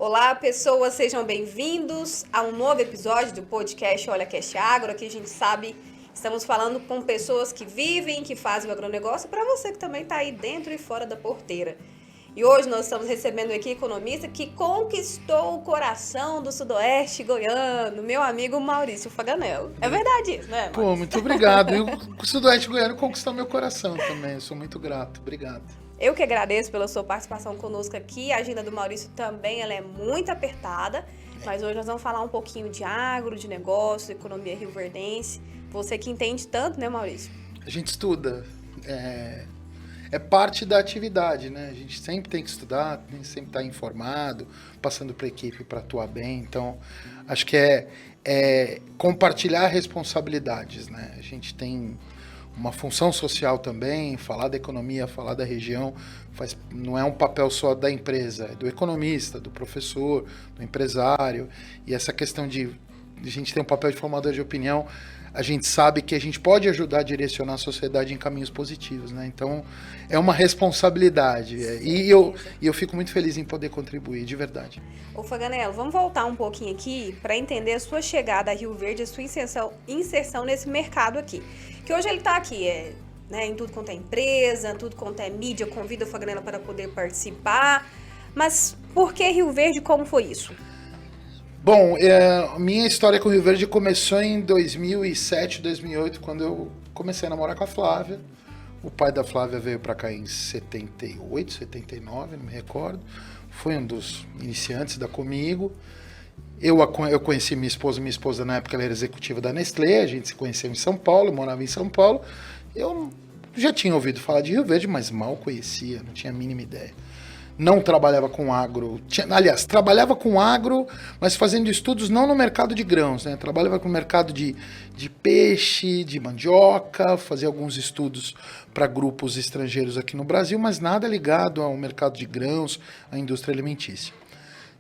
Olá, pessoas, sejam bem-vindos a um novo episódio do podcast Olha Cast Agro. Aqui a gente sabe, estamos falando com pessoas que vivem, que fazem o agronegócio, para você que também está aí dentro e fora da porteira. E hoje nós estamos recebendo aqui economista que conquistou o coração do sudoeste goiano, meu amigo Maurício Faganello. É verdade isso, né, Maurício? Pô, muito obrigado. E o sudoeste goiano conquistou meu coração também. Eu sou muito grato. Obrigado. Eu que agradeço pela sua participação conosco aqui. A agenda do Maurício também ela é muito apertada, mas hoje nós vamos falar um pouquinho de agro, de negócio, economia rioverdense. Você que entende tanto, né, Maurício? A gente estuda. É parte da atividade, né? A gente sempre tem que estudar, tem que sempre estar informado, passando para a equipe para atuar bem. Então, acho que é compartilhar responsabilidades, né? A gente tem uma função social também, falar da economia, falar da região, não é um papel só da empresa, é do economista, do professor, do empresário. E essa questão de a gente ter um papel de formador de opinião, a gente sabe que a gente pode ajudar a direcionar a sociedade em caminhos positivos, né? Então, é uma responsabilidade. E eu fico muito feliz em poder contribuir, de verdade. Ô Faganello, vamos voltar um pouquinho aqui para entender a sua chegada a Rio Verde, a sua inserção nesse mercado aqui. Que hoje ele está aqui, em tudo quanto é empresa, tudo quanto é mídia, convida o Faganello para poder participar. Mas por que Rio Verde? Como foi isso? Bom, minha história com o Rio Verde começou em 2007, 2008, quando eu comecei a namorar com a Flávia. O pai da Flávia veio para cá em 78, 79, não me recordo. Foi um dos iniciantes da Comigo. Eu conheci minha esposa na época ela era executiva da Nestlé, a gente se conheceu em São Paulo, morava em São Paulo. Eu já tinha ouvido falar de Rio Verde, mas mal conhecia, não tinha a mínima ideia. Não trabalhava com agro, trabalhava com agro, mas fazendo estudos não no mercado de grãos, né? Trabalhava com o mercado de peixe, de mandioca, fazia alguns estudos para grupos estrangeiros aqui no Brasil, mas nada ligado ao mercado de grãos, à indústria alimentícia.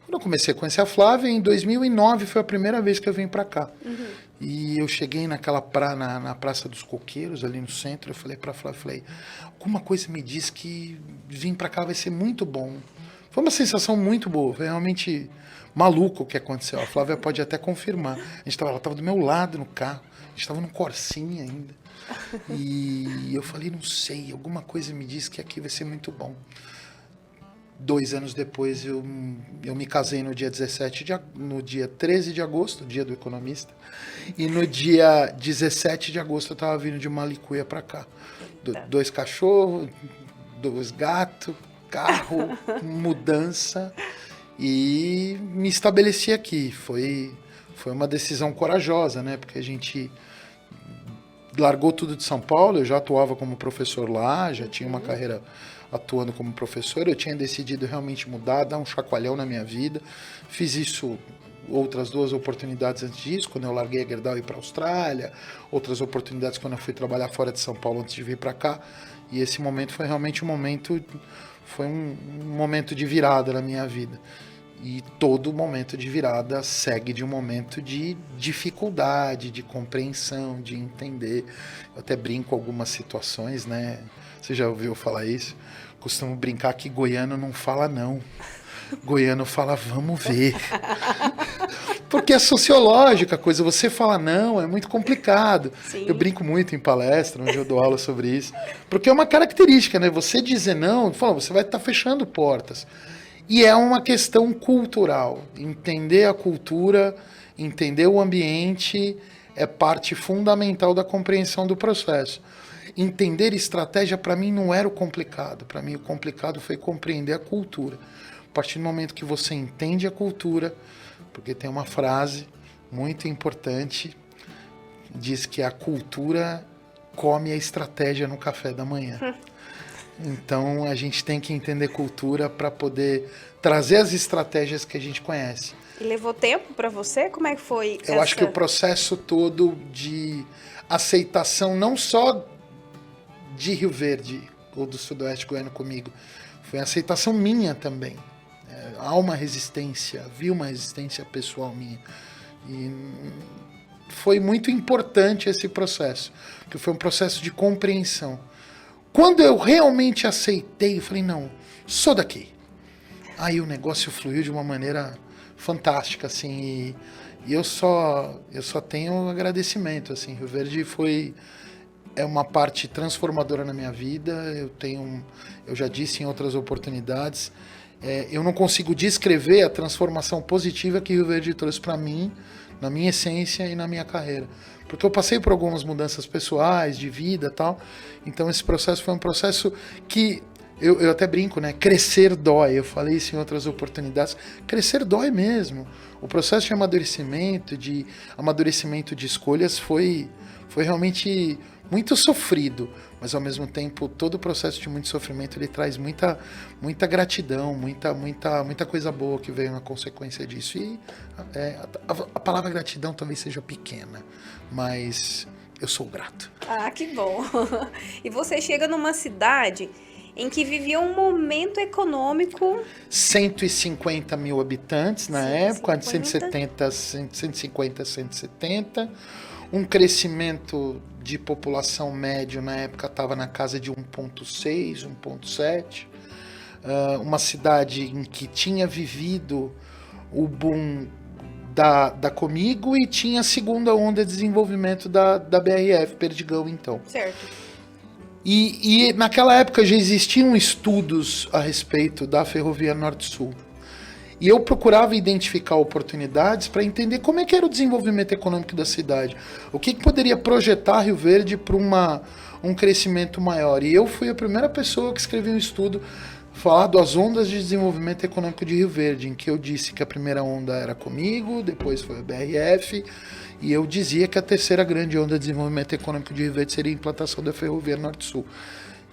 Quando eu comecei a conhecer a Flávia, em 2009 foi a primeira vez que eu vim para cá. Uhum. E eu cheguei na Praça dos Coqueiros, ali no centro, eu falei para a Flávia, alguma coisa me diz que vir para cá vai ser muito bom. Foi uma sensação muito boa, foi realmente maluco o que aconteceu. A Flávia pode até confirmar. Ela estava do meu lado no carro, a gente estava num Corsinha ainda. E eu falei, não sei, alguma coisa me diz que aqui vai ser muito bom. 2 anos depois eu me casei no dia 13 de agosto, dia do economista, e no dia 17 de agosto eu estava vindo de Malicuia para cá. 2 cachorros, 2 gatos, carro, mudança, e me estabeleci aqui. Foi uma decisão corajosa, né? Porque a gente largou tudo de São Paulo, eu já atuava como professor lá, já tinha uma carreira atuando como professor, eu tinha decidido realmente mudar, dar um chacoalhão na minha vida. Fiz isso, outras 2 oportunidades antes disso, quando eu larguei a Gerdau e ir para a Austrália, outras oportunidades quando eu fui trabalhar fora de São Paulo antes de vir para cá. E esse momento foi realmente um momento de virada na minha vida. E todo momento de virada segue de um momento de dificuldade, de compreensão, de entender. Eu até brinco algumas situações, né? Você já ouviu falar isso? Costumo brincar que goiano não fala não. Goiano fala vamos ver. Porque é sociológica a coisa. Você fala não, é muito complicado. Sim. Eu brinco muito em palestra, onde eu dou aula sobre isso. Porque é uma característica, né? Você dizer não, você vai estar fechando portas. E é uma questão cultural. Entender a cultura, entender o ambiente é parte fundamental da compreensão do processo. Entender estratégia, para mim, não era o complicado. Para mim, o complicado foi compreender a cultura. A partir do momento que você entende a cultura, porque tem uma frase muito importante, diz que a cultura come a estratégia no café da manhã. Então, a gente tem que entender cultura para poder trazer as estratégias que a gente conhece. E levou tempo para você? Como é que foi? Eu acho que o processo todo de aceitação, não só de Rio Verde ou do Sudoeste Goiano comigo, foi a aceitação minha também. Há uma resistência, havia uma resistência pessoal minha. E foi muito importante esse processo, porque foi um processo de compreensão. Quando eu realmente aceitei, eu falei, não, sou daqui. aí o negócio fluiu de uma maneira fantástica, assim, e eu só tenho agradecimento, assim. Rio Verde é uma parte transformadora na minha vida. Eu já disse em outras oportunidades, eu não consigo descrever a transformação positiva que Rio Verde trouxe para mim, na minha essência e na minha carreira. Porque eu passei por algumas mudanças pessoais, de vida e tal. Então esse processo foi um processo que, eu até brinco, né? Crescer dói. Eu falei isso em outras oportunidades. Crescer dói mesmo. O processo de amadurecimento de escolhas foi realmente muito sofrido, mas ao mesmo tempo todo o processo de muito sofrimento ele traz muita gratidão, muita coisa boa que veio na consequência disso. E a palavra gratidão talvez seja pequena, mas eu sou grato. Ah, que bom. E você chega numa cidade em que vivia um momento econômico... 150 mil habitantes na época, de 150, 170. Um crescimento de população médio na época estava na casa de 1,6, 1,7. Uma cidade em que tinha vivido o boom da Comigo e tinha a segunda onda de desenvolvimento da BRF, Perdigão, então. Certo. E naquela época já existiam estudos a respeito da Ferrovia Norte-Sul. E eu procurava identificar oportunidades para entender como é que era o desenvolvimento econômico da cidade. O que poderia projetar Rio Verde para um crescimento maior. E eu fui a primeira pessoa que escreveu um estudo falando das ondas de desenvolvimento econômico de Rio Verde, em que eu disse que a primeira onda era Comigo, depois foi a BRF, e eu dizia que a terceira grande onda de desenvolvimento econômico de Rio Verde seria a implantação da Ferrovia Norte-Sul.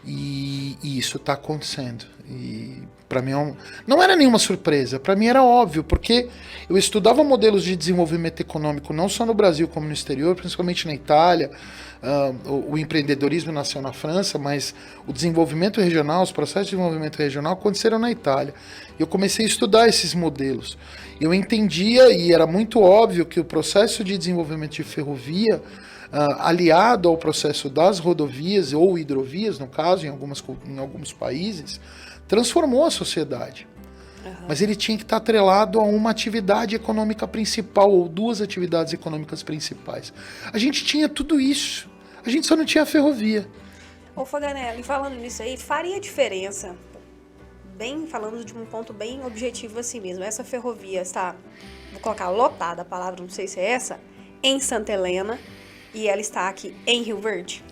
E isso está acontecendo. E para mim não era nenhuma surpresa, para mim era óbvio, porque eu estudava modelos de desenvolvimento econômico não só no Brasil como no exterior, principalmente na Itália. O empreendedorismo nasceu na França, mas o desenvolvimento regional, os processos de desenvolvimento regional aconteceram na Itália. E eu comecei a estudar esses modelos. Eu entendia, e era muito óbvio, que o processo de desenvolvimento de ferrovia, aliado ao processo das rodovias ou hidrovias, no caso, em alguns países, transformou a sociedade. Uhum. Mas ele tinha que estar atrelado a uma atividade econômica principal, ou duas atividades econômicas principais. A gente tinha tudo isso, a gente só não tinha a ferrovia. Ô Faganelli, falando nisso aí, faria diferença, falando de um ponto bem objetivo assim mesmo, essa ferrovia está, vou colocar lotada a palavra, não sei se é essa, em Santa Helena, e ela está aqui em Rio Verde?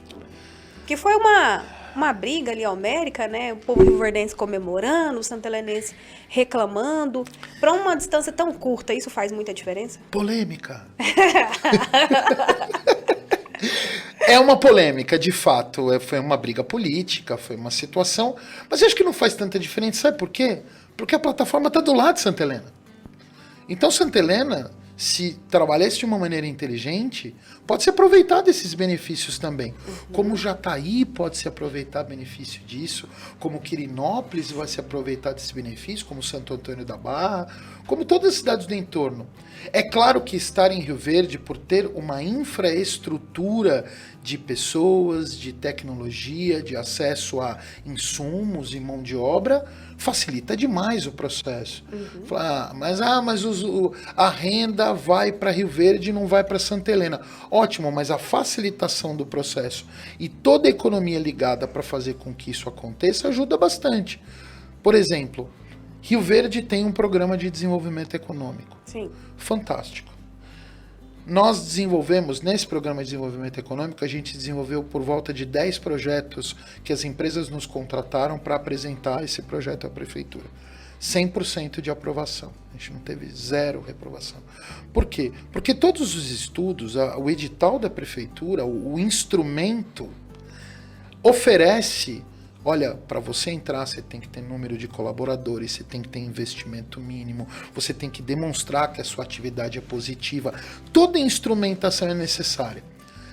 Que foi uma briga ali homérica, né? O povo rioverdense comemorando, o santelenense reclamando. Para uma distância tão curta, isso faz muita diferença? Polêmica. É uma polêmica, de fato. Foi uma briga política, foi uma situação. Mas eu acho que não faz tanta diferença. Sabe por quê? Porque a plataforma está do lado de Santa Helena. Então, Santa Helena, se trabalhar isso de uma maneira inteligente, pode se aproveitar desses benefícios também. Uhum. Como Jataí pode se aproveitar benefício disso, como Quirinópolis vai se aproveitar desse benefício, como Santo Antônio da Barra, como todas as cidades do entorno. É claro que estar em Rio Verde, por ter uma infraestrutura de pessoas, de tecnologia, de acesso a insumos e mão de obra, facilita demais o processo. Uhum. Mas a renda vai para Rio Verde e não vai para Santa Helena. Ótimo, mas a facilitação do processo e toda a economia ligada para fazer com que isso aconteça ajuda bastante. Por exemplo, Rio Verde tem um programa de desenvolvimento econômico. Sim. Fantástico. Nós desenvolvemos, nesse programa de desenvolvimento econômico, a gente desenvolveu por volta de 10 projetos que as empresas nos contrataram para apresentar esse projeto à prefeitura. 100% de aprovação. A gente não teve zero reprovação. Por quê? Porque todos os estudos, o edital da prefeitura, o instrumento, oferece... Olha, para você entrar, você tem que ter número de colaboradores, você tem que ter investimento mínimo, você tem que demonstrar que a sua atividade é positiva. Toda instrumentação é necessária.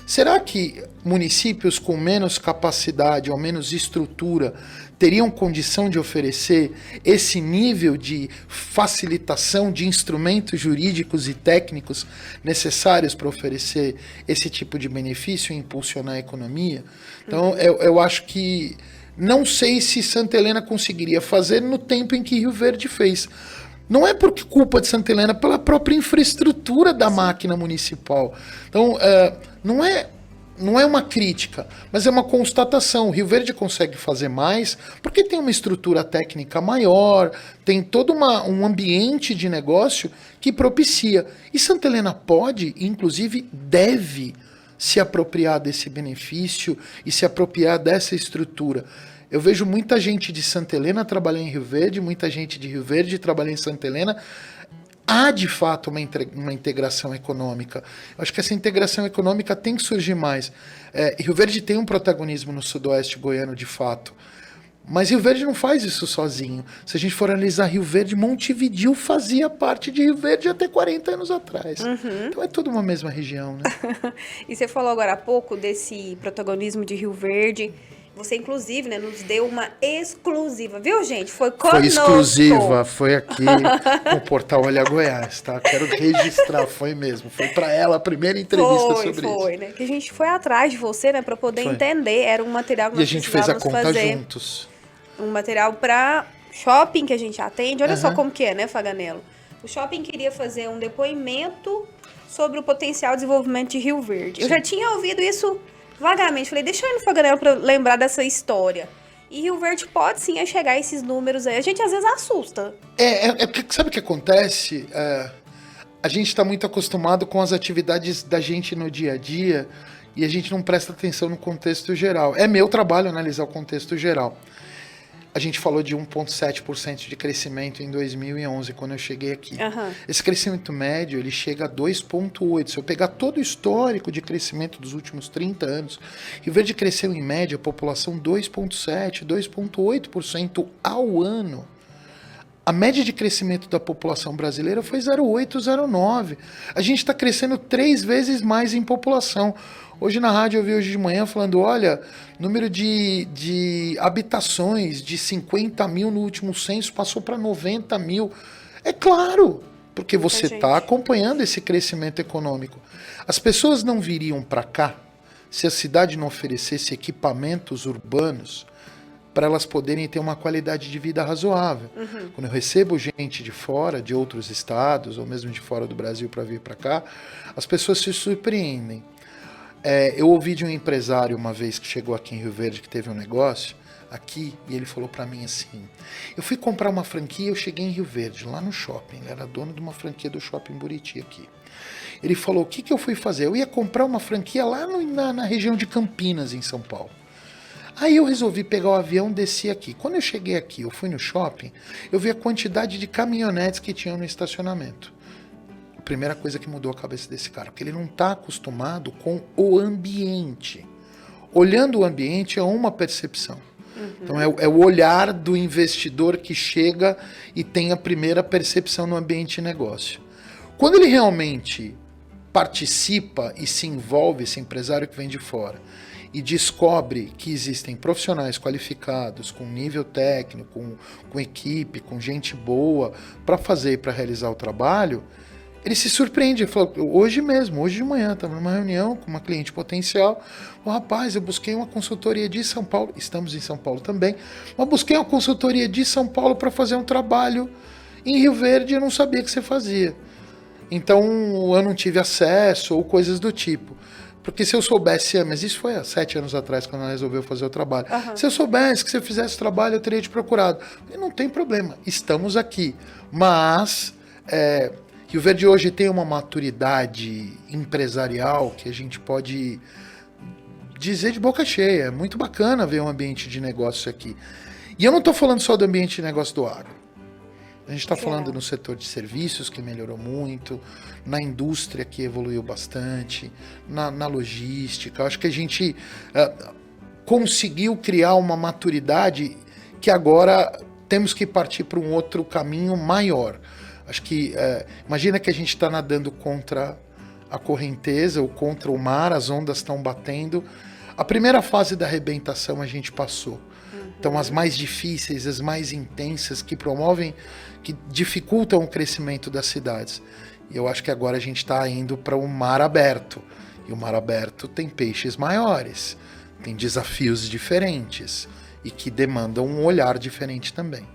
Será que municípios com menos capacidade ou menos estrutura teriam condição de oferecer esse nível de facilitação de instrumentos jurídicos e técnicos necessários para oferecer esse tipo de benefício e impulsionar a economia? Então, eu acho que Não sei se Santa Helena conseguiria fazer no tempo em que Rio Verde fez. Não é por culpa de Santa Helena, pela própria infraestrutura da máquina municipal. Então, não é uma crítica, mas é uma constatação. O Rio Verde consegue fazer mais porque tem uma estrutura técnica maior, tem todo um ambiente de negócio que propicia. E Santa Helena pode, inclusive deve, se apropriar desse benefício e se apropriar dessa estrutura. Eu vejo muita gente de Santa Helena trabalhar em Rio Verde, muita gente de Rio Verde trabalhar em Santa Helena. Há, de fato, uma integração econômica. Eu acho que essa integração econômica tem que surgir mais. Rio Verde tem um protagonismo no sudoeste goiano, de fato. Mas Rio Verde não faz isso sozinho. Se a gente for analisar Rio Verde, Montevidéu fazia parte de Rio Verde até 40 anos atrás. Então é tudo uma mesma região, né? E você falou agora há pouco desse protagonismo de Rio Verde. Você, inclusive, né, nos deu uma exclusiva, viu, gente? Foi conosco. Foi exclusiva, foi aqui no Portal Olha Goiás, tá? Quero registrar, foi mesmo. Foi para ela a primeira entrevista sobre isso. Foi, né? Que a gente foi atrás de você, né, para poder entender. Era um material que nós E a gente fez a conta fazer. Juntos. Um material para shopping que a gente atende. Olha só como que é, né, Faganello? O shopping queria fazer um depoimento sobre o potencial desenvolvimento de Rio Verde. Sim. Eu já tinha ouvido isso vagamente. Falei, deixa eu ir no Faganello para lembrar dessa história. E Rio Verde pode sim chegar a esses números aí. A gente às vezes assusta. Sabe o que acontece? A gente está muito acostumado com as atividades da gente no dia a dia e a gente não presta atenção no contexto geral. É meu trabalho analisar o contexto geral. A gente falou de 1,7% de crescimento em 2011, quando eu cheguei aqui. Esse crescimento médio, ele chega a 2,8%. Se eu pegar todo o histórico de crescimento dos últimos 30 anos, Rio Verde cresceu em média, a população 2,7%, 2,8% ao ano. A média de crescimento da população brasileira foi 0,8%, 0,9%. A gente está crescendo 3 vezes mais em população. Hoje na rádio eu vi hoje de manhã falando, olha, número de habitações de 50 mil no último censo passou para 90 mil. É claro, porque você está acompanhando esse crescimento econômico. As pessoas não viriam para cá se a cidade não oferecesse equipamentos urbanos para elas poderem ter uma qualidade de vida razoável. Quando eu recebo gente de fora, de outros estados, ou mesmo de fora do Brasil para vir para cá, as pessoas se surpreendem. Eu ouvi de um empresário uma vez que chegou aqui em Rio Verde, que teve um negócio aqui, e ele falou para mim assim, eu fui comprar uma franquia, eu cheguei em Rio Verde, lá no shopping, ele era dono de uma franquia do Shopping Buriti aqui. Ele falou, o que eu fui fazer? Eu ia comprar uma franquia lá na região de Campinas, em São Paulo. Aí eu resolvi pegar o avião e descer aqui. Quando eu cheguei aqui, eu fui no shopping, eu vi a quantidade de caminhonetes que tinham no estacionamento. A primeira coisa que mudou a cabeça desse cara, porque ele não está acostumado com o ambiente. Olhando o ambiente é uma percepção. Então é o olhar do investidor que chega e tem a primeira percepção no ambiente de negócio. Quando ele realmente participa e se envolve, esse empresário que vem de fora, e descobre que existem profissionais qualificados, com nível técnico, com equipe, com gente boa, para fazer e para realizar o trabalho, ele se surpreende. Ele falou, hoje mesmo, hoje de manhã, estava numa reunião com uma cliente potencial. Rapaz, eu busquei uma consultoria de São Paulo, estamos em São Paulo também, mas busquei uma consultoria de São Paulo para fazer um trabalho em Rio Verde e eu não sabia que você fazia. Então eu não tive acesso ou coisas do tipo. Porque se eu soubesse, mas isso foi há 7 anos atrás, quando ela resolveu fazer o trabalho. Se eu soubesse que você fizesse o trabalho, eu teria te procurado. E não tem problema, estamos aqui. Mas Rio Verde hoje tem uma maturidade empresarial que a gente pode dizer de boca cheia. É muito bacana ver um ambiente de negócio aqui. E eu não estou falando só do ambiente de negócio do agro. A gente está falando no setor de serviços, que melhorou muito, na indústria, que evoluiu bastante, na logística. Acho que a gente conseguiu criar uma maturidade que agora temos que partir para um outro caminho maior. Acho que, imagina que a gente está nadando contra a correnteza ou contra o mar, as ondas estão batendo. A primeira fase da arrebentação a gente passou. Então, as mais difíceis, as mais intensas, que promovem, que dificultam o crescimento das cidades. E eu acho que agora a gente está indo para um mar aberto. E o mar aberto tem peixes maiores, tem desafios diferentes. e que demandam um olhar diferente também.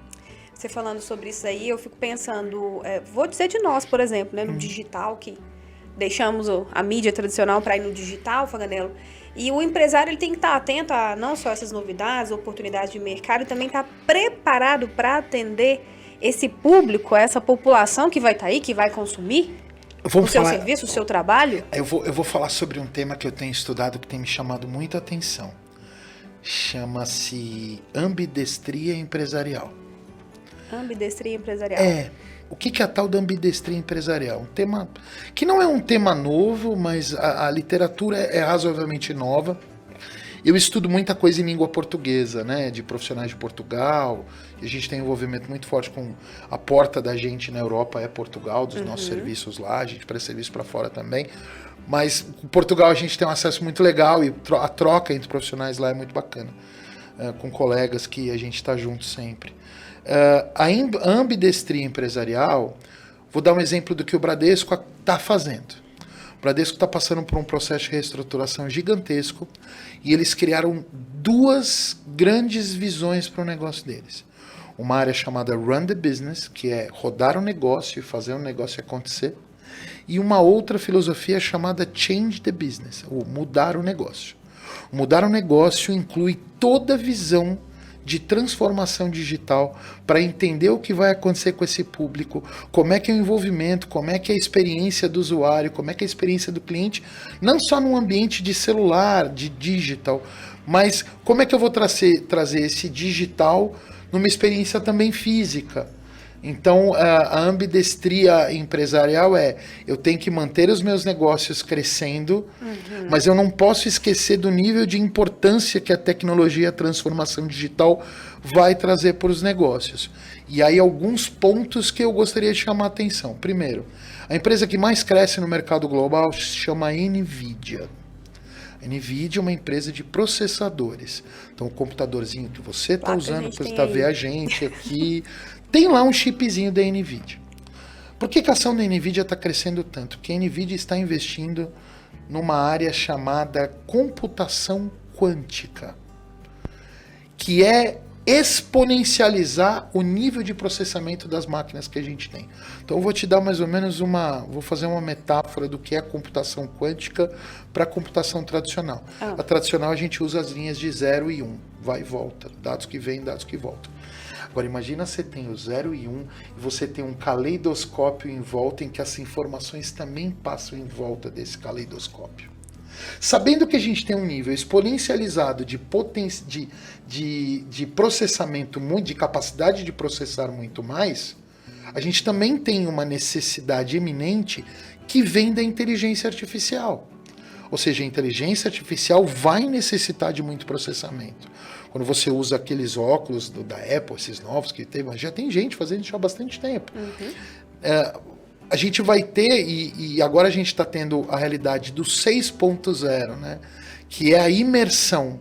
Você falando sobre isso aí, eu fico pensando, vou dizer de nós, por exemplo, né, no digital, que deixamos a mídia tradicional para ir no digital, Faganello, e o empresário ele tem que estar atento a não só essas novidades, oportunidades de mercado, e também estar preparado para atender esse público, essa população que vai estar aí, que vai consumir o seu serviço, o seu trabalho. Eu vou falar sobre um tema que eu tenho estudado, que tem me chamado muita atenção. Chama-se ambidestria empresarial. Ambidestria empresarial. O que é a tal da ambidestria empresarial? Um tema que não é um tema novo, mas a literatura é razoavelmente nova. Eu estudo muita coisa em língua portuguesa, né, de profissionais de Portugal. E a gente tem um envolvimento muito forte com a porta da gente na Europa, é Portugal, dos nossos serviços lá. A gente presta serviço para fora também. Mas em Portugal a gente tem um acesso muito legal e a troca entre profissionais lá é muito bacana. Com colegas que a gente está junto sempre. A ambidestria empresarial, vou dar um exemplo do que o Bradesco está fazendo. O Bradesco está passando por um processo de reestruturação gigantesco e eles criaram duas grandes visões para o negócio deles. Uma área chamada Run the Business, que é rodar o negócio e fazer o negócio acontecer, e uma outra filosofia chamada Change the Business, ou mudar o negócio. Mudar o negócio inclui toda a visão de transformação digital para entender o que vai acontecer com esse público, como é que é o envolvimento, como é que é a experiência do usuário, como é que é a experiência do cliente, não só no ambiente de celular, de digital, mas como é que eu vou trazer esse digital numa experiência também física. Então, a ambidestria empresarial eu tenho que manter os meus negócios crescendo, mas eu não posso esquecer do nível de importância que a tecnologia, a transformação digital vai trazer para os negócios. E aí, alguns pontos que eu gostaria de chamar a atenção. Primeiro, a empresa que mais cresce no mercado global se chama NVIDIA. A NVIDIA é uma empresa de processadores. Então, o computadorzinho que você está usando para você ver a gente aqui... Tem lá um chipzinho da NVIDIA. Por que a ação da NVIDIA está crescendo tanto? Porque a NVIDIA está investindo numa área chamada computação quântica, que é exponencializar o nível de processamento das máquinas que a gente tem. Então eu vou te dar mais ou menos vou fazer uma metáfora do que é a computação quântica para a computação tradicional. A tradicional a gente usa as linhas de 0 e 1, vai e volta, dados que vêm, dados que voltam. Agora imagina você tem o 0 e 1 e você tem um caleidoscópio em volta em que as informações também passam em volta desse caleidoscópio. Sabendo que a gente tem um nível exponencializado de processamento, de capacidade de processar muito mais, a gente também tem uma necessidade eminente que vem da inteligência artificial. Ou seja, a inteligência artificial vai necessitar de muito processamento. Quando você usa aqueles óculos da Apple, esses novos que tem, já tem gente fazendo isso há bastante tempo. A gente vai ter, e agora a gente está tendo a realidade do 6.0, né? Que é a imersão.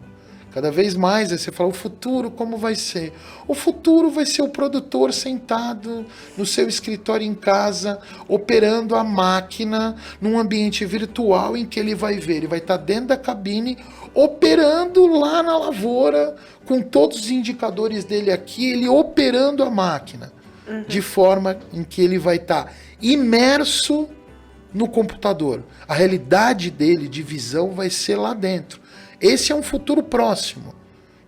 Cada vez mais, aí você fala, o futuro como vai ser? O futuro vai ser o produtor sentado no seu escritório em casa, operando a máquina num ambiente virtual em que ele vai ver. Ele vai estar dentro da cabine, operando lá na lavoura, com todos os indicadores dele aqui, ele operando a máquina. De forma em que ele vai estar imerso no computador. A realidade dele de visão vai ser lá dentro. Esse é um futuro próximo,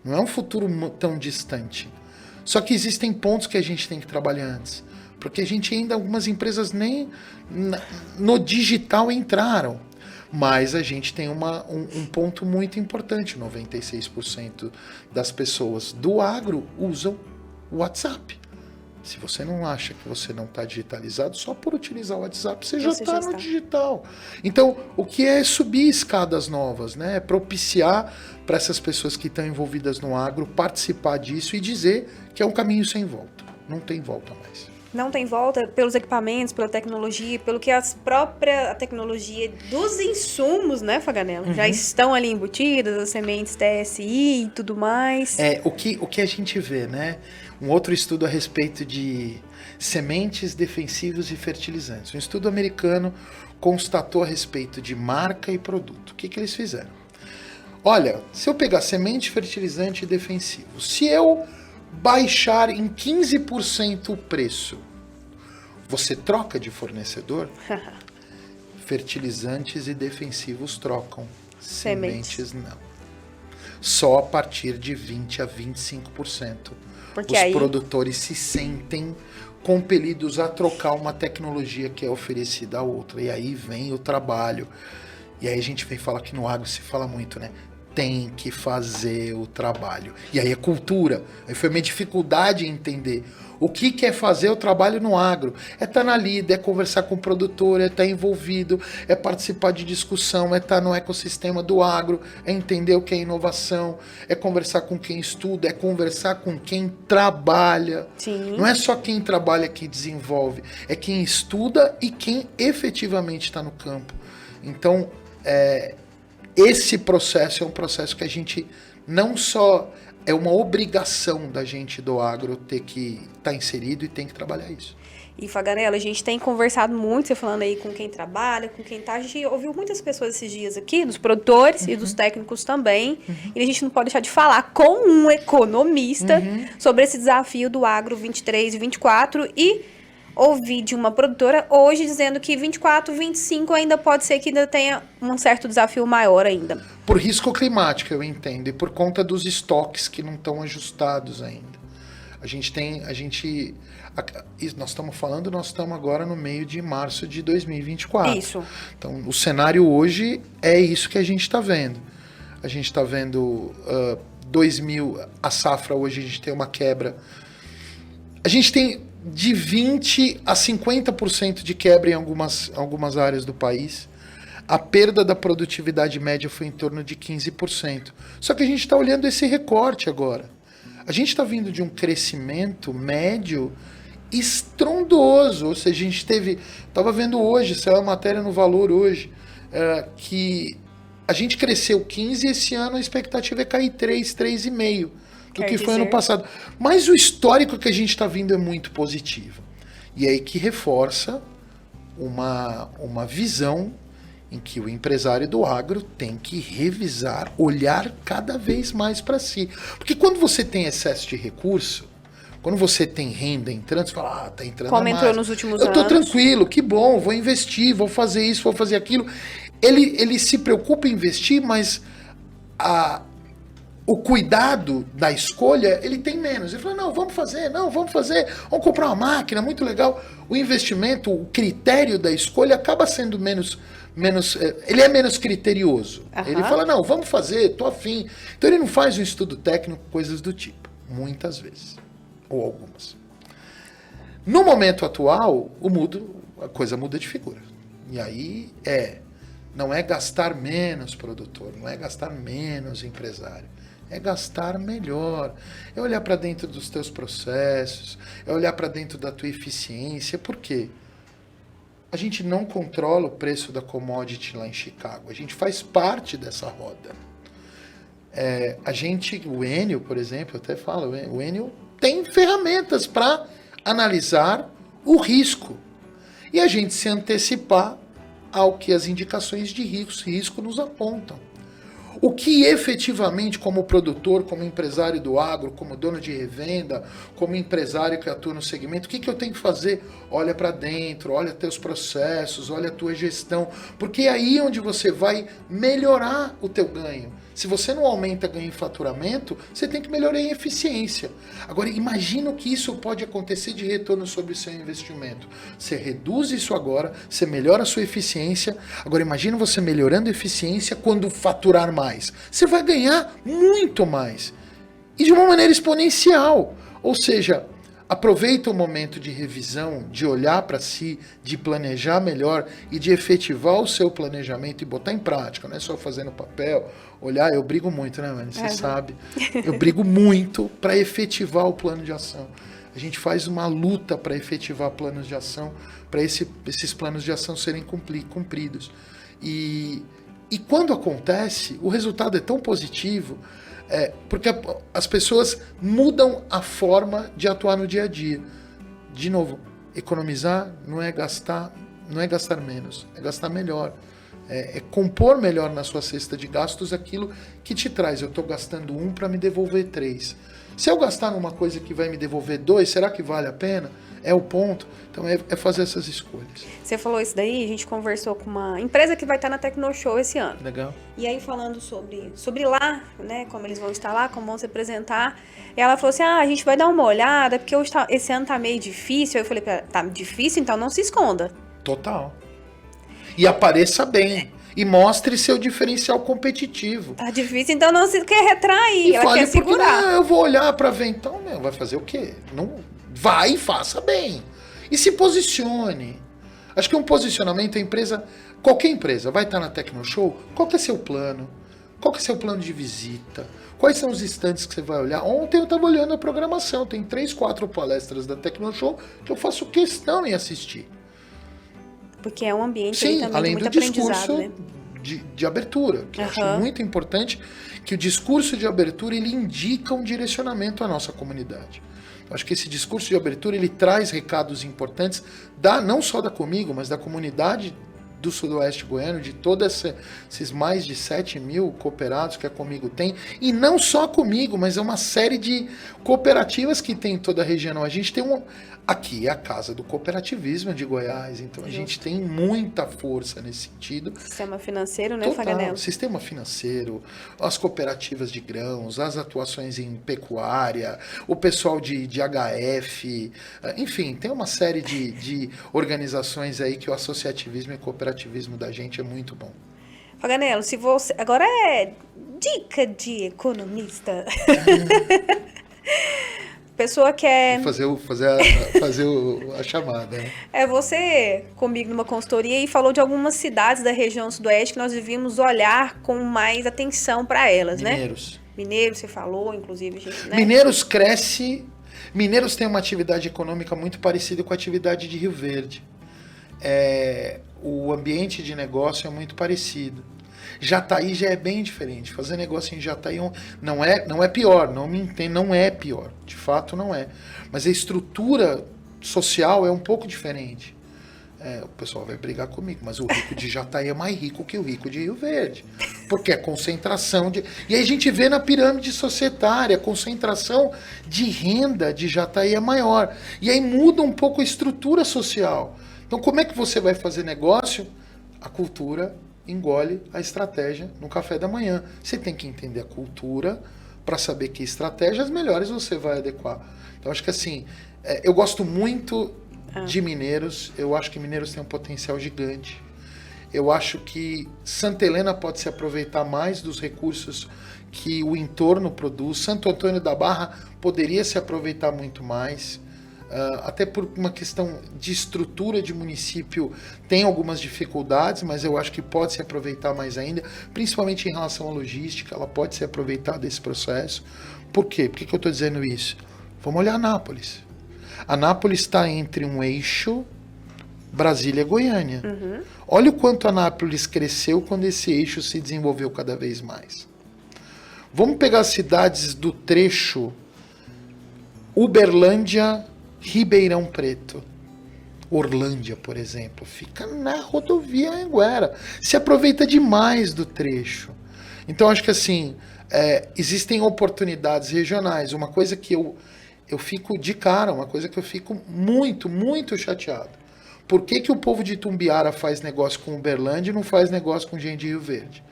não é um futuro tão distante. Só que existem pontos que a gente tem que trabalhar antes. Porque a gente ainda, algumas empresas nem no digital entraram. Mas a gente tem um ponto muito importante. 96% das pessoas do agro usam o WhatsApp. Se você não acha que você não está digitalizado, só por utilizar o WhatsApp, você já está no digital. Então, o que é subir escadas novas, né? É propiciar para essas pessoas que estão envolvidas no agro participar disso e dizer que é um caminho sem volta. Não tem volta mais. Não tem volta pelos equipamentos, pela tecnologia, pelo que a tecnologia dos insumos, né, Faganello? Já estão ali embutidas, as sementes TSI e tudo mais. O que a gente vê, né? Um outro estudo a respeito de sementes, defensivos e fertilizantes. Um estudo americano constatou a respeito de marca e produto. O que eles fizeram? olha, se eu pegar semente, fertilizante e defensivo, se eu baixar em 15% o preço, você troca de fornecedor? Fertilizantes e defensivos trocam. Sementes não. Só a partir de 20% a 25%. Porque os aí... produtores se sentem compelidos a trocar uma tecnologia que é oferecida a outra. E aí vem o trabalho. E aí a gente vem falar que no agro se fala muito, né? Tem que fazer o trabalho. E aí é cultura. Aí foi minha dificuldade em entender o que é fazer o trabalho no agro. É estar na lida, é conversar com o produtor, é estar envolvido, é participar de discussão, é estar no ecossistema do agro, é entender o que é inovação, é conversar com quem estuda, é conversar com quem trabalha. Sim. Não é só quem trabalha que desenvolve, é quem estuda e quem efetivamente está no campo. Então, esse processo é um processo que a gente não só... É uma obrigação da gente do agro ter que estar inserido e tem que trabalhar isso. E, Faganella, a gente tem conversado muito, você falando aí com quem trabalha, com quem tá. A gente ouviu muitas pessoas esses dias aqui, dos produtores e dos técnicos também. E a gente não pode deixar de falar com um economista sobre esse desafio do agro 23 e 24. E ouvi de uma produtora hoje dizendo que 24, 25 ainda pode ser que ainda tenha um certo desafio maior ainda. Por risco climático, eu entendo, e por conta dos estoques que não estão ajustados ainda. Nós estamos agora no meio de março de 2024. Isso. Então, o cenário hoje é isso que a gente está vendo. A gente está vendo a safra hoje, a gente tem uma quebra. A gente tem de 20% a 50% de quebra em algumas áreas do país. A perda da produtividade média foi em torno de 15%. Só que a gente está olhando esse recorte agora. A gente está vindo de um crescimento médio estrondoso. Ou seja, a gente estava vendo hoje, saiu a matéria no Valor hoje, que a gente cresceu 15% e esse ano a expectativa é cair 3,5%. Do que foi ano passado. Mas o histórico que a gente está vindo é muito positivo. E aí que reforça uma visão em que o empresário do agro tem que revisar, olhar cada vez mais para si. Porque quando você tem excesso de recurso, quando você tem renda entrando, você fala, tá entrando Como mais. entrou nos últimos anos. Eu tô tranquilo, que bom, vou investir, vou fazer isso, vou fazer aquilo. Ele se preocupa em investir, mas o cuidado da escolha, ele tem menos. Ele fala, não, vamos fazer, vamos comprar uma máquina, muito legal. O investimento, o critério da escolha acaba sendo menos ele é menos criterioso. Ele fala, não, vamos fazer, tô afim. Então ele não faz um estudo técnico, coisas do tipo, muitas vezes, ou algumas. No momento atual, a coisa muda de figura. E aí não é gastar menos produtor, não é gastar menos empresário. É gastar melhor, é olhar para dentro dos teus processos, é olhar para dentro da tua eficiência. Por quê? A gente não controla o preço da commodity lá em Chicago, a gente faz parte dessa roda. O Enel, por exemplo, eu até falo, o Enel tem ferramentas para analisar o risco e a gente se antecipar ao que as indicações de risco nos apontam. O que efetivamente, como produtor, como empresário do agro, como dono de revenda, como empresário que atua no segmento, o que eu tenho que fazer? Olha para dentro, olha teus processos, olha a tua gestão, porque é aí onde você vai melhorar o teu ganho. Se você não aumenta ganho em faturamento, você tem que melhorar em eficiência. Agora, imagina o que isso pode acontecer de retorno sobre o seu investimento. Você reduz isso agora, você melhora a sua eficiência. Agora, imagina você melhorando a eficiência quando faturar mais. Você vai ganhar muito mais. E de uma maneira exponencial. Ou seja, aproveita o momento de revisão, de olhar para si, de planejar melhor e de efetivar o seu planejamento e botar em prática. Não é só fazer no papel, olhar. Eu brigo muito, né, mano? Você sabe. Eu brigo muito para efetivar o plano de ação. A gente faz uma luta para efetivar planos de ação, para esses planos de ação serem cumpridos. E quando acontece, o resultado é tão positivo, porque as pessoas mudam a forma de atuar no dia a dia. De novo, economizar não é gastar menos, é gastar melhor. É compor melhor na sua cesta de gastos aquilo que te traz. Eu estou gastando 1 para me devolver 3. Se eu gastar numa coisa que vai me devolver 2, será que vale a pena? É o ponto. Então é fazer essas escolhas. Você falou isso daí, a gente conversou com uma empresa que vai estar na Tecnoshow esse ano. Legal. E aí falando sobre lá, né, como eles vão estar lá, como vão se apresentar, ela falou assim, a gente vai dar uma olhada, porque hoje esse ano tá meio difícil. Aí eu falei pra ela, tá difícil, então não se esconda. Total. E apareça bem. E mostre seu diferencial competitivo. Tá difícil, então não se quer retrair, E ela quer segurar. Não, eu vou olhar para ver, então, vai fazer o quê? Não, vai e faça bem. E se posicione. Acho que um posicionamento, qualquer empresa, vai estar na Tecnoshow, qual que é seu plano? Qual que é seu plano de visita? Quais são os estantes que você vai olhar? Ontem eu estava olhando a programação, tem 3, 4 palestras da Tecnoshow que eu faço questão em assistir. Porque é um ambiente Sim, também além de muito do discurso aprendizado, né? de abertura, que eu acho muito importante que o discurso de abertura ele indica um direcionamento à nossa comunidade. Eu acho que esse discurso de abertura ele traz recados importantes, não só da Comigo, mas da comunidade do Sudoeste Goiano, de todos esses mais de 7 mil cooperados que a Comigo tem, e não só Comigo, mas é uma série de cooperativas que tem em toda a região. A gente tem aqui é a casa do cooperativismo de Goiás, então a gente tem muita força nesse sentido. Sistema financeiro, né, Total, Faganello? sistema financeiro, as cooperativas de grãos, as atuações em pecuária, o pessoal de HF, enfim, tem uma série de organizações aí que o associativismo e cooperativismo da gente é muito bom. Faganello, se você... Agora é dica de economista. Pessoa quer... Fazer a chamada. Né? É você comigo numa consultoria e falou de algumas cidades da região sudoeste que nós devíamos olhar com mais atenção para elas, Mineiros. né? Mineiros, você falou, inclusive, gente, né? Mineiros cresce. Mineiros tem uma atividade econômica muito parecida com a atividade de Rio Verde. O ambiente de negócio é muito parecido. Jataí já é bem diferente. Fazer negócio em Jataí não é pior, não me entenda, não é pior. De fato não é. Mas a estrutura social é um pouco diferente. O pessoal vai brigar comigo, mas o rico de Jataí é mais rico que o rico de Rio Verde. Porque é concentração de... E aí a gente vê na pirâmide societária, a concentração de renda de Jataí é maior. E aí muda um pouco a estrutura social. Então como é que você vai fazer negócio? A cultura engole a estratégia no café da manhã. Você tem que entender a cultura para saber que estratégias melhores você vai adequar. Então acho que assim, eu gosto muito de Mineiros, eu acho que Mineiros tem um potencial gigante. Eu acho que Santa Helena pode se aproveitar mais dos recursos que o entorno produz. Santo Antônio da Barra poderia se aproveitar muito mais. Até por uma questão de estrutura de município tem algumas dificuldades, mas eu acho que pode se aproveitar mais ainda, principalmente em relação à logística, ela pode se aproveitar desse processo. Por quê? Por que eu estou dizendo isso? Vamos olhar Anápolis. Anápolis está entre um eixo Brasília e Goiânia. Olha o quanto Anápolis cresceu quando esse eixo se desenvolveu cada vez mais. Vamos pegar as cidades do trecho Uberlândia, Ribeirão Preto. Orlândia, por exemplo, fica na rodovia Anhanguera. Se aproveita demais do trecho. Então, acho que assim, existem oportunidades regionais. Uma coisa que eu fico de cara, uma coisa que eu fico muito, muito chateado. Por que o povo de Itumbiara faz negócio com Uberlândia e não faz negócio com gente de Rio Verde?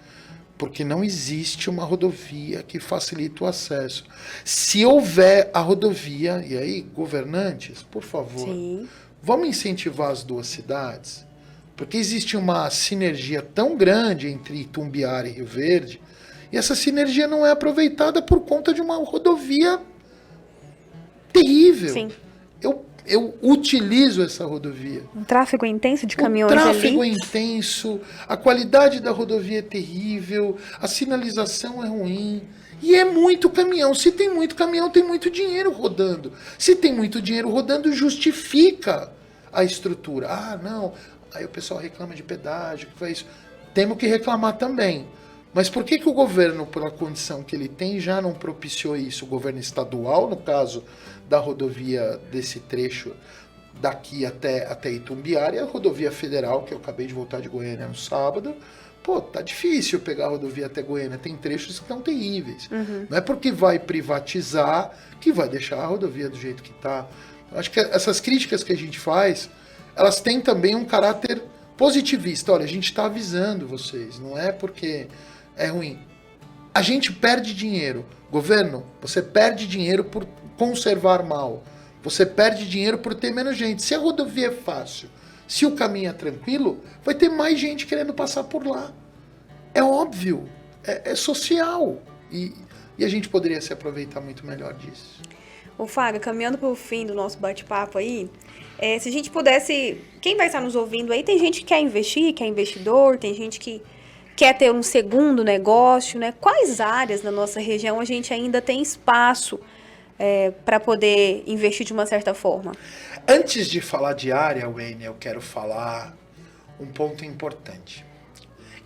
Porque não existe uma rodovia que facilite o acesso. Se houver a rodovia, e aí, governantes, por favor, vamos incentivar as duas cidades, porque existe uma sinergia tão grande entre Itumbiara e Rio Verde, e essa sinergia não é aproveitada por conta de uma rodovia terrível. Sim. Eu utilizo essa rodovia. Um tráfego intenso de caminhões ali. O tráfego é intenso, a qualidade da rodovia é terrível, a sinalização é ruim. E é muito caminhão. Se tem muito caminhão, tem muito dinheiro rodando. Se tem muito dinheiro rodando, justifica a estrutura. Ah, não. Aí o pessoal reclama de pedágio, que faz isso. Temos que reclamar também. Mas por que o governo, pela condição que ele tem, já não propiciou isso? O governo estadual, no caso da rodovia desse trecho daqui até Itumbiara, e a rodovia federal, que eu acabei de voltar de Goiânia no sábado, pô, tá difícil pegar a rodovia até Goiânia, tem trechos que estão terríveis. Não é porque vai privatizar que vai deixar a rodovia do jeito que tá. Eu acho que essas críticas que a gente faz, elas têm também um caráter positivista. Olha, a gente está avisando vocês, não é porque é ruim. A gente perde dinheiro. Governo, você perde dinheiro por conservar mal. Você perde dinheiro por ter menos gente. Se a rodovia é fácil, se o caminho é tranquilo, vai ter mais gente querendo passar por lá. É óbvio, é social. E a gente poderia se aproveitar muito melhor disso. Ô, Fábio, caminhando para o fim do nosso bate-papo aí, se a gente pudesse... Quem vai estar nos ouvindo aí, tem gente que quer investir, que é investidor, tem gente que quer ter um segundo negócio, né? Quais áreas na nossa região a gente ainda tem espaço para poder investir de uma certa forma? Antes de falar de área, Wayne, eu quero falar um ponto importante.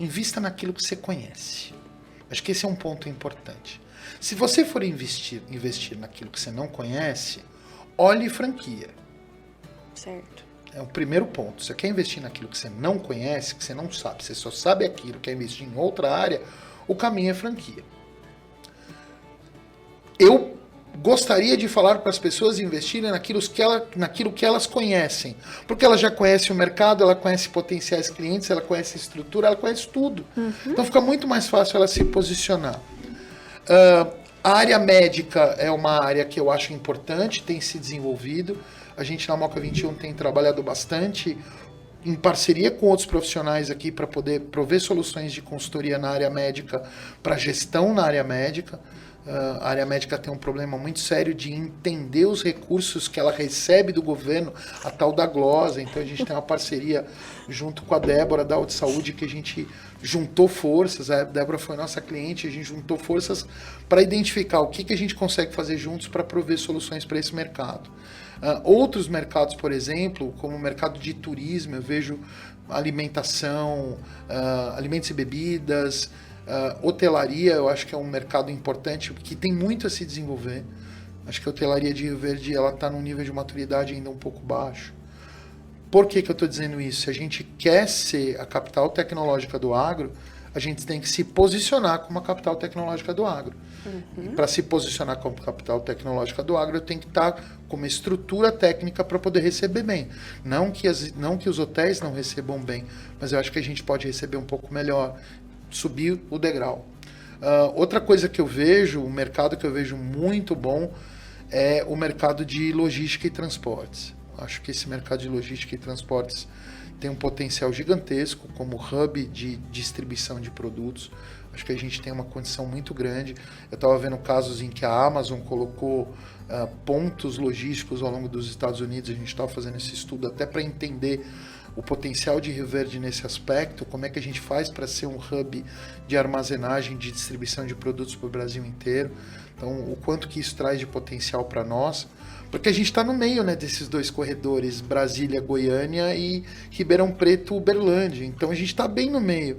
Invista naquilo que você conhece. Acho que esse é um ponto importante. Se você for investir naquilo que você não conhece, olhe franquia. Certo. É o primeiro ponto. Você quer investir naquilo que você não conhece, que você não sabe, você só sabe aquilo, quer investir em outra área, o caminho é franquia. Eu gostaria de falar para as pessoas investirem naquilo que elas conhecem. Porque ela já conhece o mercado, ela conhece potenciais clientes, ela conhece a estrutura, ela conhece tudo. Então fica muito mais fácil ela se posicionar. A área médica é uma área que eu acho importante, tem se desenvolvido. A gente na Moca 21 tem trabalhado bastante em parceria com outros profissionais aqui para poder prover soluções de consultoria na área médica, para gestão na área médica. A área médica tem um problema muito sério de entender os recursos que ela recebe do governo, a tal da glosa. Então a gente tem uma parceria junto com a Débora da Auto Saúde, que a gente juntou forças. A Débora foi nossa cliente, a gente juntou forças para identificar o que a gente consegue fazer juntos para prover soluções para esse mercado. Outros mercados, por exemplo, como o mercado de turismo, eu vejo alimentação, alimentos e bebidas, hotelaria, eu acho que é um mercado importante, que tem muito a se desenvolver. Acho que a hotelaria de Rio Verde está num nível de maturidade ainda um pouco baixo. Por que eu estou dizendo isso? Se a gente quer ser a capital tecnológica do agro, a gente tem que se posicionar como a capital tecnológica do agro. E para se posicionar como capital tecnológica do agro, eu tenho que estar com uma estrutura técnica para poder receber bem. Não que os hotéis não recebam bem, mas eu acho que a gente pode receber um pouco melhor, subir o degrau. Outra coisa que eu vejo, um mercado que eu vejo muito bom, é o mercado de logística e transportes. Acho que esse mercado de logística e transportes tem um potencial gigantesco como hub de distribuição de produtos. Acho que a gente tem uma condição muito grande. Eu estava vendo casos em que a Amazon colocou pontos logísticos ao longo dos Estados Unidos. A gente estava fazendo esse estudo até para entender o potencial de Rio Verde nesse aspecto, como é que a gente faz para ser um hub de armazenagem, de distribuição de produtos para o Brasil inteiro. Então, o quanto que isso traz de potencial para nós, porque a gente está no meio, né, desses dois corredores, Brasília, Goiânia e Ribeirão Preto, Uberlândia. Então, a gente está bem no meio.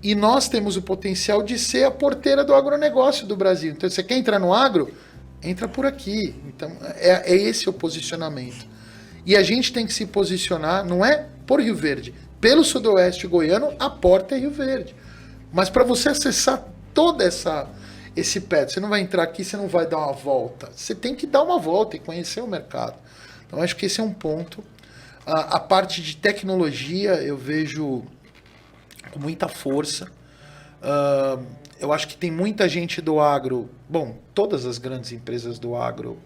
E nós temos o potencial de ser a porteira do agronegócio do Brasil. Então, você quer entrar no agro? Entra por aqui. Então, é esse o posicionamento. E a gente tem que se posicionar, não é por Rio Verde, pelo sudoeste goiano, a porta é Rio Verde. Mas para você acessar todo esse pé, você não vai entrar aqui, você não vai dar uma volta. Você tem que dar uma volta e conhecer o mercado. Então, acho que esse é um ponto. A parte de tecnologia eu vejo com muita força. Eu acho que tem muita gente do agro, bom, todas as grandes empresas do agro,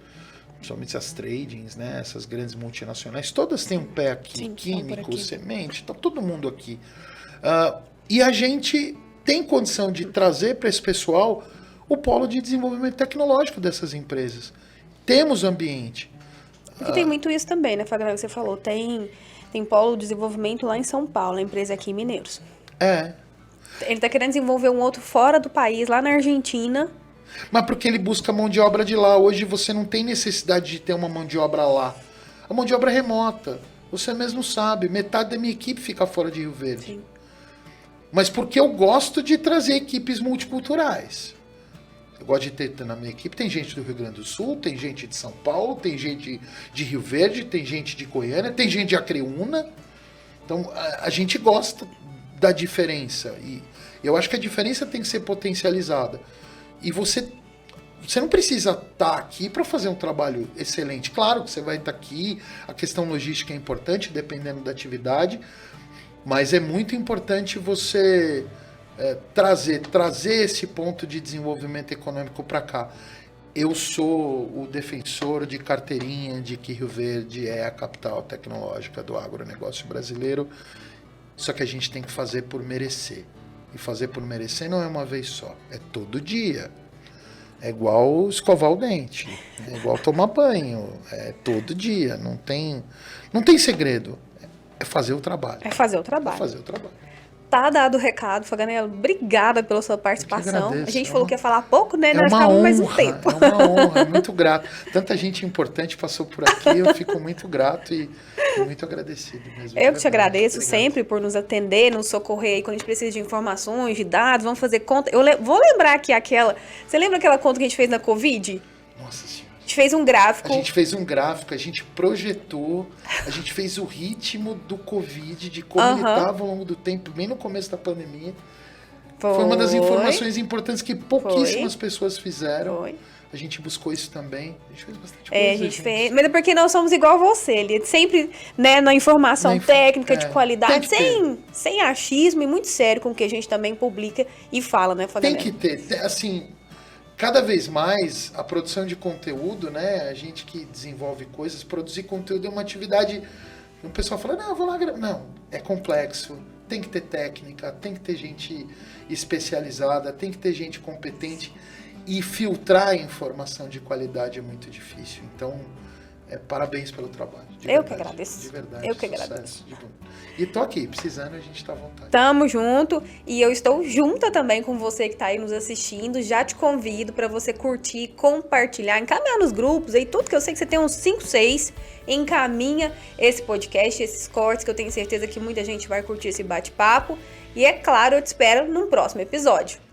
principalmente as tradings, né, essas grandes multinacionais, todas têm um pé aqui, sim, químico, aqui. Semente, está todo mundo aqui. E a gente tem condição de trazer para esse pessoal o polo de desenvolvimento tecnológico dessas empresas. Temos ambiente. Porque tem muito isso também, né, Fagner, que você falou, tem polo de desenvolvimento lá em São Paulo, a empresa aqui em Mineiros. Ele está querendo desenvolver um outro fora do país, lá na Argentina. Mas porque ele busca mão de obra de lá. Hoje você não tem necessidade de ter uma mão de obra lá. A mão de obra é remota. Você mesmo sabe, metade da minha equipe fica fora de Rio Verde. Sim. Mas porque eu gosto de trazer equipes multiculturais. Eu gosto de ter na minha equipe, tem gente do Rio Grande do Sul, tem gente de São Paulo, tem gente de Rio Verde, tem gente de Goiânia, tem gente de Acreúna. Então, a gente gosta da diferença. E eu acho que a diferença tem que ser potencializada. E você não precisa estar aqui para fazer um trabalho excelente. Claro que você vai estar aqui, a questão logística é importante, dependendo da atividade, mas é muito importante você trazer esse ponto de desenvolvimento econômico para cá. Eu sou o defensor de carteirinha de que Rio Verde é a capital tecnológica do agronegócio brasileiro, só que a gente tem que fazer por merecer. E fazer por merecer não é uma vez só, é todo dia. É igual escovar o dente, é igual tomar banho, é todo dia, não tem segredo. É fazer o trabalho. É fazer o trabalho. É fazer o trabalho. Tá dado o recado, Faganello. Obrigada pela sua participação. agradeço, a gente falou que ia falar pouco, né? Nós uma ficamos honra, mais um tempo. É uma honra, muito grato. Tanta gente importante passou por aqui, eu fico muito grato e muito agradecido mesmo. Eu que te agradeço Obrigado. sempre por nos atender, nos socorrer aí quando a gente precisa de informações, de dados, vamos fazer conta. Vou lembrar aqui Você lembra aquela conta que a gente fez na Covid? Nossa Senhora. A gente fez um gráfico. A gente fez um gráfico, a gente projetou, a gente fez o ritmo do Covid, de como ele estava ao longo do tempo, bem no começo da pandemia. Foi uma das informações importantes que pouquíssimas pessoas fizeram. Foi. A gente buscou isso também. A gente fez bastante coisa. A gente fez. Mas é porque nós somos igual a você, ele sempre, né, na informação técnica, de qualidade, sem achismo e muito sério com o que a gente também publica e fala, né, Faganello? Tem que ter, assim, cada vez mais a produção de conteúdo, né, a gente que desenvolve coisas, produzir conteúdo é uma atividade. O pessoal fala, não, eu vou lá gravar. Não, é complexo, tem que ter técnica, tem que ter gente especializada, tem que ter gente competente. E filtrar a informação de qualidade é muito difícil. Então, parabéns pelo trabalho. Eu que agradeço. De verdade. Eu que sucesso, agradeço. E tô aqui, precisando, a gente tá à vontade. Tamo junto. E eu estou junta também com você que tá aí nos assistindo. Já te convido para você curtir, compartilhar, encaminhar nos grupos aí, tudo que eu sei que você tem uns 5, 6. Encaminha esse podcast, esses cortes, que eu tenho certeza que muita gente vai curtir esse bate-papo. E é claro, eu te espero num próximo episódio.